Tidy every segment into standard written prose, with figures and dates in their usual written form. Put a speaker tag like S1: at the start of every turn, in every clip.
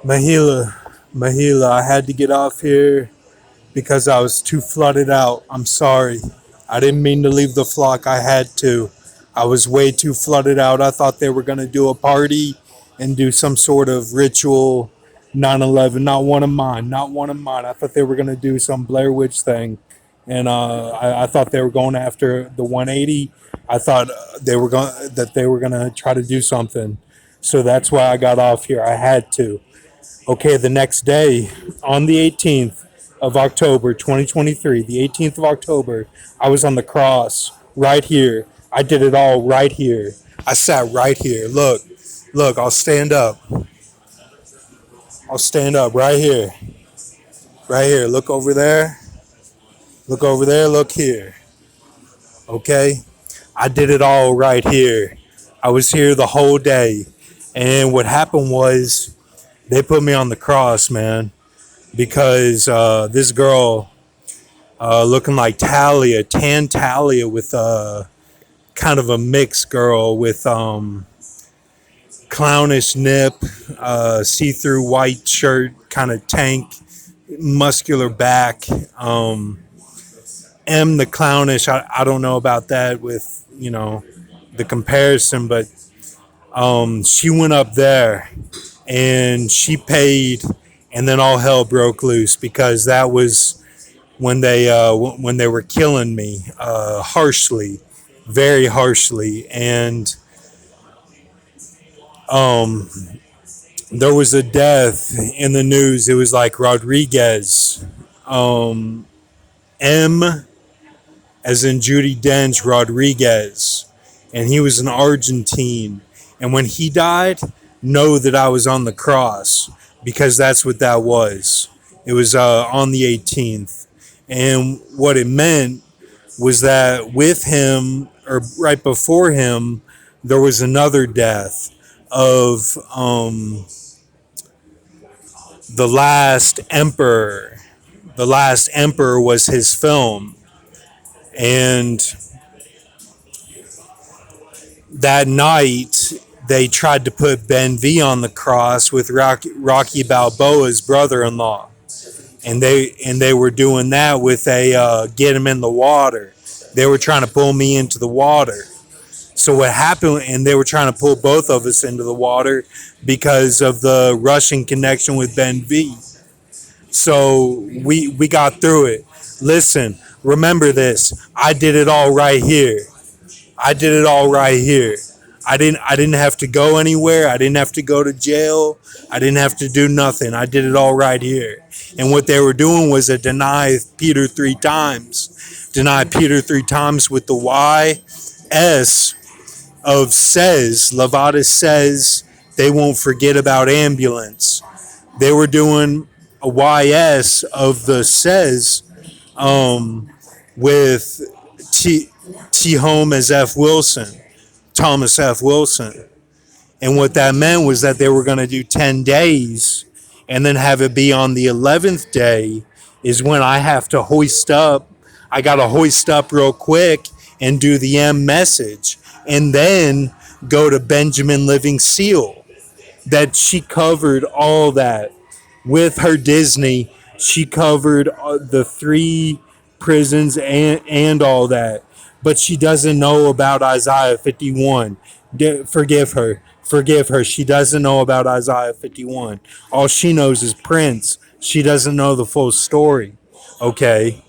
S1: Mahila, I had to get off here because I was too flooded out. I'm sorry. I didn't mean to leave the flock. I had to. I was way too flooded out. I thought they were going to do a party and do some sort of ritual 9/11. Not one of mine. Not one of mine. I thought they were going to do some Blair Witch thing. And I thought they were going after the 180. I thought they were going to try to do something. So that's why I got off here. I had to. Okay, the next day, on the 18th of October, 2023, the 18th of October, I was on the cross right here. I did it all right here. I sat right here. Look, I'll stand up. I'll stand up right here. Right here. Look over there. Look over there. Look here. Okay? I did it all right here. I was here the whole day. And what happened was they put me on the cross, man, because this girl looking like Talia, tan Talia with kind of a mixed girl with clownish nip, see-through white shirt, kind of tank, muscular back. M the clownish, I don't know about that with, the comparison, but she went up there and she paid, and then all hell broke loose because that was when they were killing me harshly, very harshly, and um, there was a death in the news. It was like Rodriguez, M as in Judy Dench Rodriguez, and he was an Argentine. And when he died, know that I was on the cross because that's what that was. It was on the 18th. And what it meant was that with him, or right before him, there was another death of the last emperor. The Last Emperor was his film. And that night, they tried to put Ben V on the cross with Rocky Balboa's brother-in-law, and they were doing that with a get him in the water. They were trying to pull me into the water. So what happened? And they were trying to pull both of us into the water because of the Russian connection with Ben V. So we got through it. Listen, remember this. I did it all right here. I did it all right here. I didn't have to go anywhere. I didn't have to go to jail. I didn't have to do nothing. I did it all right here. And what they were doing was to deny Peter three times. Deny Peter three times with the Y S of says. Levada says they won't forget about ambulance. They were doing a YS of the says with T Home as F Wilson. Thomas F. Wilson. And what that meant was that they were going to do 10 days and then have it be on the 11th day is when I have to hoist up. I got to hoist up real quick and do the M message and then go to Benjamin Living Seal. That she covered all that with her Disney. She covered the 3 prisons and all that. But she doesn't know about Isaiah 51. Forgive her. Forgive her. She doesn't know about Isaiah 51. All she knows is Prince. She doesn't know the full story. Okay?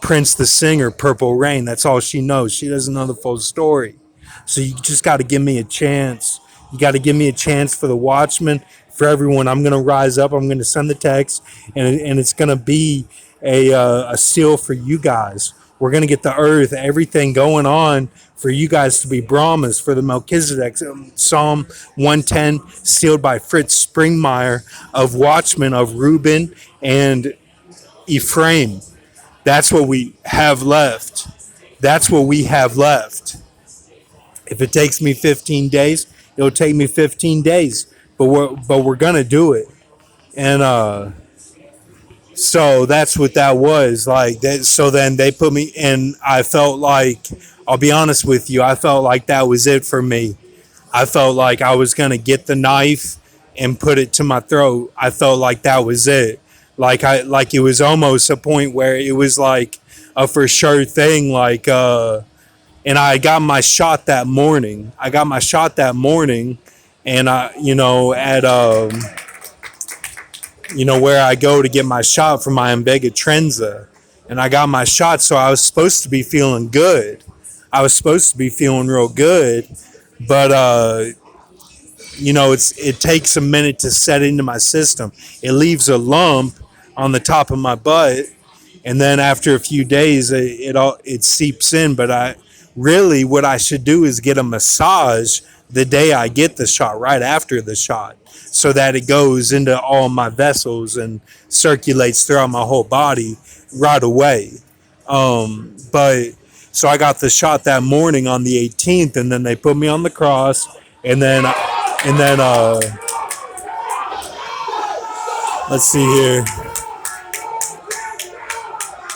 S1: Prince the singer, Purple Rain. That's all she knows. She doesn't know the full story. So you just got to give me a chance. You got to give me a chance for the Watchmen, for everyone. I'm going to rise up. I'm going to send the text, and it's going to be a seal for you guys. We're going to get the earth, everything going on for you guys to be Brahmas, for the Melchizedek. Psalm 110, sealed by Fritz Springmeier of Watchmen of Reuben and Ephraim. That's what we have left. That's what we have left. If it takes me 15 days, it'll take me 15 days. But we're going to do it. And so that's what that was like. So then they put me in. I felt like, I'll be honest with you, I felt like that was it for me. I felt like I was going to get the knife and put it to my throat, I felt like that was it. Like it was almost a point where it was like a for sure thing. And I got my shot that morning. And where I go to get my shot for my Invega Trenza, and I got my shot, so I was supposed to be feeling good. I was supposed to be feeling real good, but it takes a minute to set into my system. It leaves a lump on the top of my butt, and then after a few days, it seeps in. But what I should do is get a massage the day I get the shot, right after the shot, so that it goes into all my vessels and circulates throughout my whole body right away. But so I got the shot that morning on the 18th, and then they put me on the cross, and then let's see here.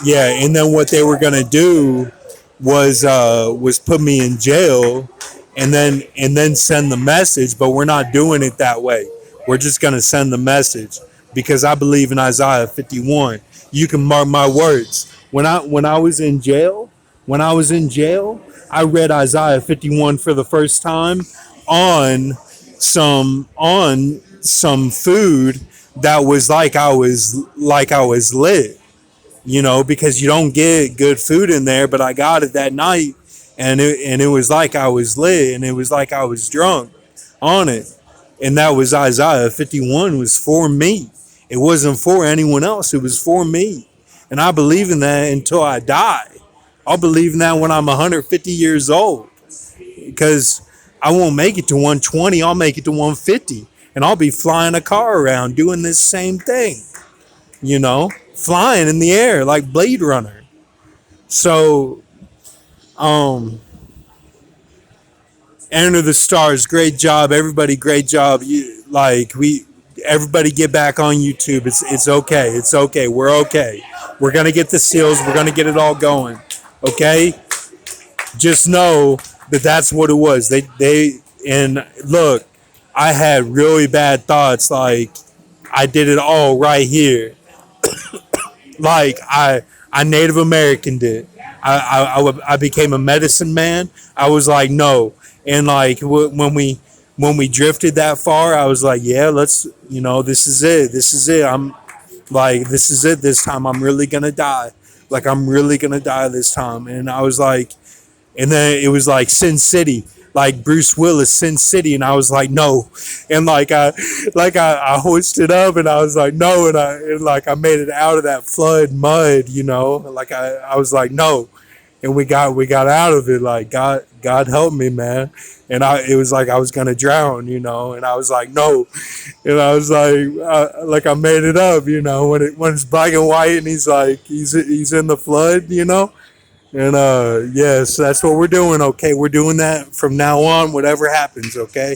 S1: Yeah, and then what they were gonna do was put me in jail, and then send the message. But we're not doing it that way. We're just gonna send the message, because I believe in Isaiah 51. You can mark my words. When I was in jail, I read Isaiah 51 for the first time on some food that was like I was lit, because you don't get good food in there. But I got it that night, and it was like I was lit, and it was like I was drunk on it. And that was Isaiah 51 was for me. It wasn't for anyone else. It was for me. And I believe in that until I die. I'll believe in that when I'm 150 years old, because I won't make it to 120. I'll make it to 150, and I'll be flying a car around doing this same thing, flying in the air like Blade Runner. So, Enter the Stars, great job, everybody, great job. Everybody get back on YouTube. It's okay. It's okay. We're okay. We're gonna get the seals. We're gonna get it all going. Okay. Just know that that's what it was. And look, I had really bad thoughts. Like, I did it all right here. Like I Native American did. I became a medicine man. I was like, no. And like when we drifted that far, I was like, yeah, let's, this is it. This is it. I'm like, this is it. This time I'm really gonna die. Like, I'm really gonna die this time. And I was like, and then it was like Sin City, like Bruce Willis Sin City, and I was like, no. And I hoisted up, and I was like, no. And I made it out of that flood mud, like I was like, no. And we got out of it. Like, God help me, man. And it was like I was gonna drown, and I was like, no. And I was like I made it up, when it's black and white, and he's like, he's in the flood, And yes, that's what we're doing. Okay, we're doing that from now on. Whatever happens, okay.